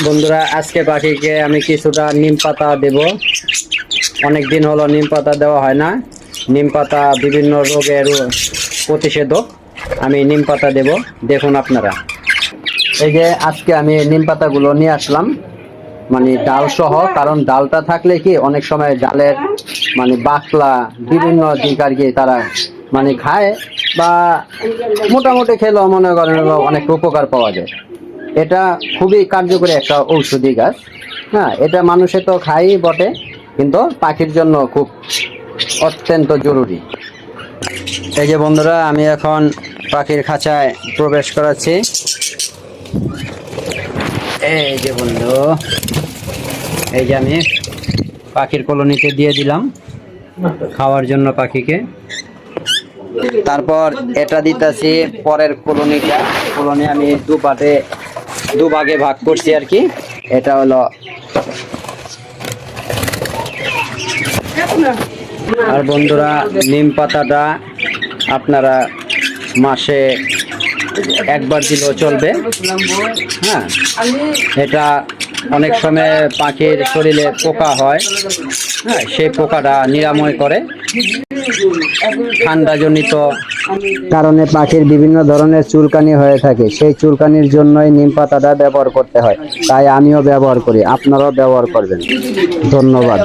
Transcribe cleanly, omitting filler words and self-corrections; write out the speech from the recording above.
বন্ধুরা, আজকে পাখিকে আমি কিছুটা নিম পাতা দেব। অনেক দিন হলো নিম পাতা দেওয়া হয় না। নিম পাতা বিভিন্ন রোগের প্রতিষেধক। আমি নিম পাতা দেব, দেখুন আপনারা। এই যে আজকে আমি নিম পাতাগুলো নিয়ে আসলাম, মানে ডাল সহ। কারণ ডালটা থাকলে কি অনেক সময় ডালের মানে বাকলা বিভিন্ন দিক আর কি তারা মানে খায়, বা মোটামুটি খেলেও মনে করেন অনেক উপকার পাওয়া যায়। এটা খুবই কার্যকরী একটা ঔষধি গাছ। হ্যাঁ, এটা মানুষে তো খাই বটে, কিন্তু পাখির জন্য খুব অত্যন্ত জরুরি। এই যে বন্ধুরা, আমি এখন পাখির খাঁচায় প্রবেশ করাচ্ছি। এই যে বন্ধু, এই যে আমি পাখির কলোনিতে দিয়ে দিলাম খাওয়ার জন্য পাখিকে। তারপর এটা দিতেছি পরের কলোনি আমি দুভাগে ভাগ করছি আর কি। এটা হলো, আর বন্ধুরা নিম পাতাটা আপনারা মাসে একবার দিলেও চলবে। হ্যাঁ, এটা অনেক সময় পাখির শরীরে পোকা হয়, হ্যাঁ, সেই পোকাটা নিরাময় করে। ঠান্ডাজনিত কারণে পাখির বিভিন্ন ধরনের চুলকানি হয়ে থাকে, সেই চুলকানির জন্যই নিম পাতাটা ব্যবহার করতে হয়। তাই আমিও ব্যবহার করি, আপনারাও ব্যবহার করবেন। ধন্যবাদ।